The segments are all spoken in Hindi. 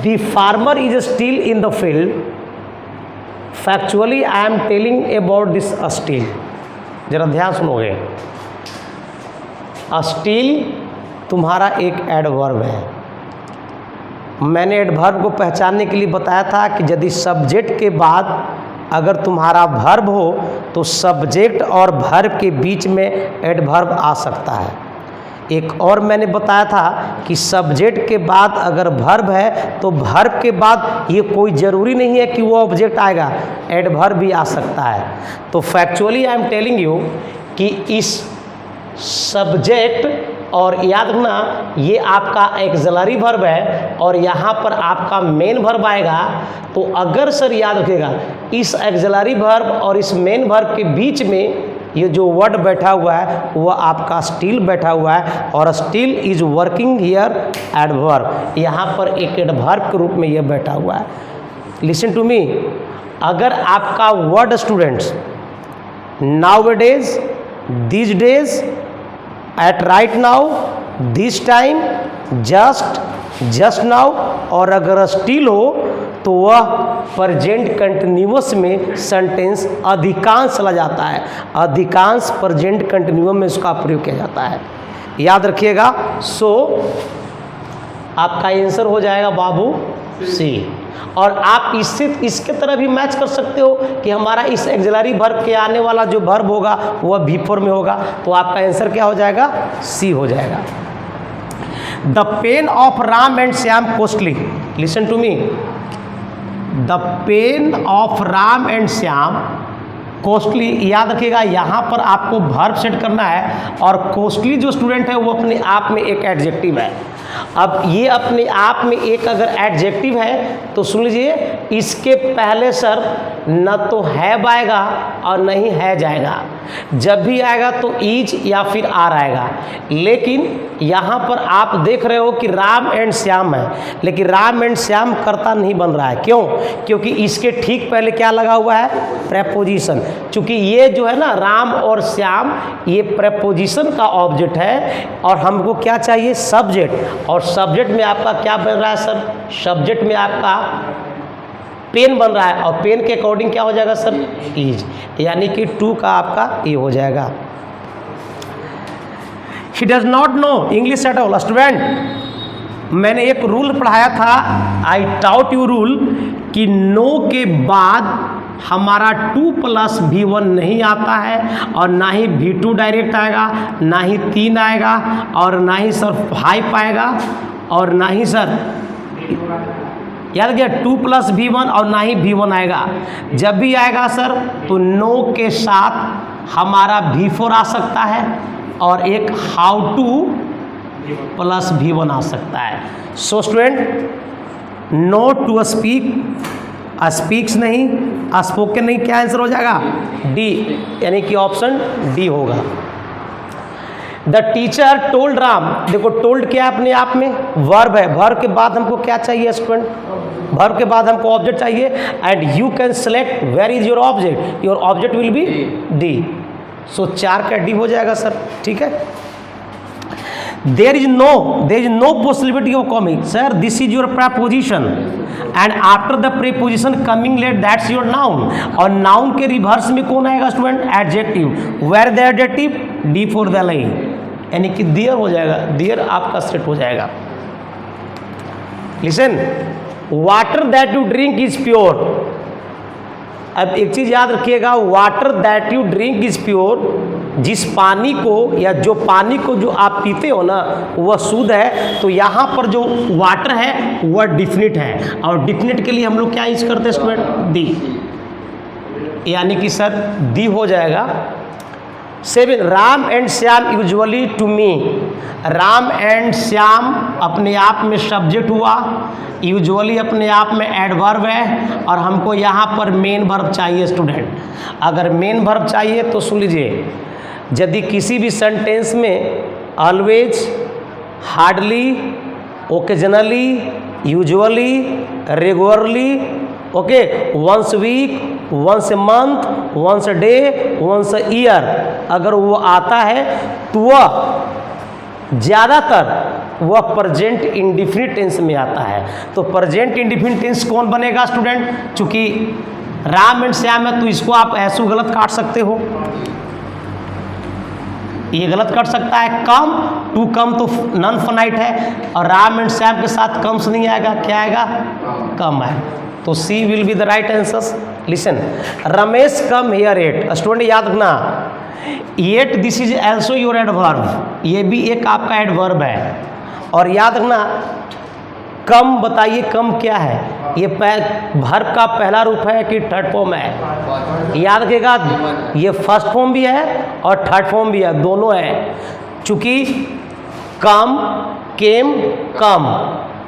The farmer is still in the field, factually I am telling about this still. जरा ध्यान सुनोगे, स्टिल तुम्हारा एक एडवर्ब है। मैंने एडवर्ब को पहचानने के लिए बताया था कि यदि सब्जेक्ट के बाद अगर तुम्हारा वर्ब हो तो सब्जेक्ट और वर्ब के बीच में एडवर्ब आ सकता है। एक और मैंने बताया था कि सब्जेक्ट के बाद अगर वर्ब है तो वर्ब के बाद ये कोई ज़रूरी नहीं है कि वो ऑब्जेक्ट आएगा, एडवर्ब भी आ सकता है। तो factually I am telling you कि इस सब्जेक्ट और याद रखना ये आपका एक्सिलरी वर्ब है और यहाँ पर आपका मेन वर्ब आएगा। तो अगर सर याद रखिएगा इस एक्सिलरी वर्ब और इस मेन वर्ब के बीच में ये जो वर्ड बैठा हुआ है वह आपका स्टिल बैठा हुआ है और still is working here adverb, यहाँ पर एक एडवर्ब के रूप में यह बैठा हुआ है। लिसन टू मी, अगर आपका word students nowadays, this days, at right now, this time, just, just now और अगर स्टिल हो तो वह प्रेजेंट कंटिन्यूअस में सेंटेंस अधिकांश चला जाता है, अधिकांश प्रेजेंट कंटिन्यूअस में इसका प्रयोग किया जाता है। याद रखिएगा। सो आपका आंसर हो जाएगा बाबू सी। और आप इससे इसके तरह भी मैच कर सकते हो कि हमारा इस एक्सिलरी वर्ब के आने वाला जो वर्ब होगा वह V4 में होगा, तो आपका आंसर क्या हो जाएगा? सी हो जाएगा। The pen of Ram and Shyam costly, listen to me, the pen of Ram and Shyam costly. याद रखिएगा यहाँ पर आपको वर्ब सेट करना है और कॉस्टली जो स्टूडेंट है वो अपने आप में एक एडजेक्टिव है। अब ये अपने आप में एक अगर एडजेक्टिव है तो सुन लीजिए, इसके पहले सर न तो हैव आएगा और नहीं है जाएगा, जब भी आएगा तो इज या फिर आर आएगा। लेकिन यहाँ पर आप देख रहे हो कि राम एंड श्याम है, लेकिन राम एंड श्याम कर्ता नहीं बन रहा है। क्यों? क्योंकि इसके ठीक पहले क्या लगा हुआ है? प्रेपोजिशन। चूँकि ये जो है ना राम और श्याम ये प्रेपोजिशन का ऑब्जेक्ट है और हमको क्या चाहिए? सब्जेक्ट। और सब्जेक्ट में आपका क्या बन रहा है सर? सब्जेक्ट में आपका पेन बन रहा है और पेन के अकॉर्डिंग क्या हो जाएगा सर? इज, यानी कि टू का आपका ये हो जाएगा। He does not know English at all. Student मैंने एक रूल पढ़ाया था, आई टाउट यू रूल, कि नो के बाद हमारा 2+V1 नहीं आता है और ना ही V2 डायरेक्ट आएगा, ना ही 3 आएगा और ना ही सर 5 आएगा और ना ही सर याद रखिए 2+V1 और ना ही V1 आएगा। जब भी आएगा सर तो नो के साथ हमारा V4 आ सकता है और एक हाउ टू प्लस V1 आ सकता है। So student know to speak, speaks नहीं, स्पोकन नहीं, क्या आंसर हो जाएगा? डी, यानी कि ऑप्शन डी होगा। द टीचर टोल्ड राम, देखो टोल्ड क्या अपने आप में वर्ब है, वर्ब के बाद हमको क्या चाहिए स्टूडेंट? वर्ब के बाद हमको ऑब्जेक्ट चाहिए and you can select where is your object, your object will be D. So 4 का डी हो जाएगा सर, ठीक है। There is no possibility of coming, sir this is your preposition and after the preposition coming let that's your noun. और नाउन के रिवर्स में कौन आएगा student? Adjective. Where the adjective? D for the line, यानी कि देयर हो जाएगा, देयर आपका सेट हो जाएगा। Listen, water that you drink is pure. अब एक चीज़ याद रखिएगा, water that you drink is pure, जिस पानी को या जो पानी को जो आप पीते हो ना वह शुद्ध है। तो यहाँ पर जो वाटर है वह डिफिनिट है और डिफिनिट के लिए हम लोग क्या यूज करते हैं स्टूडेंट? दी, यानी कि सर दी हो जाएगा। 7 Ram and Shyam usually to me, Ram and Shyam अपने आप में सब्जेक्ट हुआ, यूजुअली अपने आप में एडवर्ब है और हमको यहाँ पर मेन वर्ब चाहिए स्टूडेंट। अगर मेन वर्ब चाहिए तो सुन लीजिए, यदि किसी भी सेंटेंस में always, hardly, occasionally, usually, regularly, okay, once week, once a month, once a day, once a year, अगर वो आता है तो वह ज़्यादातर वह प्रेजेंट इंडिफिनिट टेंस में आता है। तो प्रेजेंट इंडिफिनिट टेंस कौन बनेगा स्टूडेंट? चूंकि राम एंड श्याम है तो इसको आप ऐसे गलत काट सकते हो, ये गलत कट सकता है। कम, टू कम तो नॉन फाइनाइट है और राम एंड श्याम के साथ कम्स नहीं आएगा, क्या आएगा? कम आएगा। तो C will be the right answer. Listen, Ramesh come here at. Student याद रखना, at this is also your adverb, ये भी एक आपका एडवर्ब है। और याद रखना, कम बताइए कम क्या है? ये वर्ब का पहला रूप है कि थर्ड फॉर्म है? याद रखिएगा, ये फर्स्ट फॉर्म भी है और थर्ड फॉर्म भी है, दोनों है। चूंकि कम, केम, कम,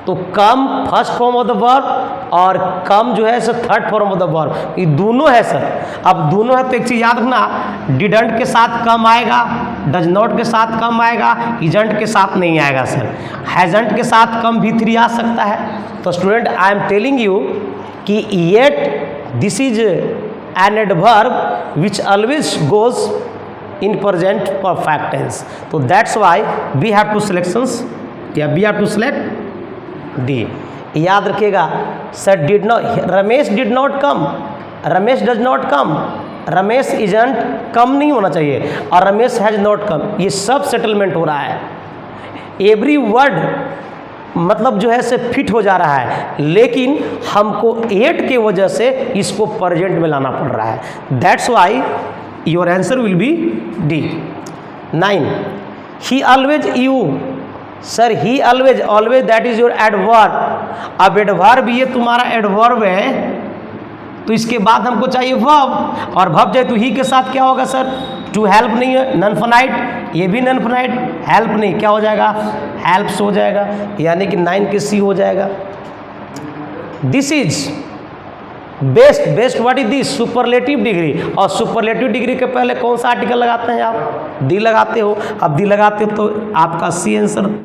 तो come first form of the verb और कम जो है sir third form of the verb, ये दोनों है सर। अब दोनों है तो एक चीज़ याद रखना, डिडंट के साथ कम आएगा, डज नॉट के साथ कम आएगा, इजंट के साथ नहीं आएगा सर। हैजंट के साथ कम भी 3 आ सकता है। तो student I am telling you कि yet this is an adverb which always goes in present perfect tense. तो that's why we have two selections, या we have to select D. याद रखिएगा sir, did not, Ramesh did not come, Ramesh does not come, Ramesh isn't come नहीं होना चाहिए, और रमेश हैज नॉट कम, ये सब सेटलमेंट हो रहा है। एवरी वर्ड मतलब जो है से फिट हो जा रहा है, लेकिन हमको एट के वजह से इसको प्रेजेंट में लाना पड़ रहा है। That's why your answer will be D. 9, he always you. Sir he always, always that is your adverb. अब एडवर्ब ये तुम्हारा एडवर्ब है, तो इसके बाद हमको चाहिए वर्ब, और वर्ब जाए तो ही के साथ क्या होगा सर? टू हेल्प नहीं है, नॉन फाइनाइट, ये भी नॉन फाइनाइट, हेल्प नहीं, क्या हो जाएगा? हेल्प्स हो जाएगा, यानी कि 9 के सी हो जाएगा। This is best, best what is this? Superlative degree. और सुपरलेटिव डिग्री के पहले कौन सा आर्टिकल लगाते हैं आप? दी लगाते हो। अब दी लगाते हो तो आपका सी आंसर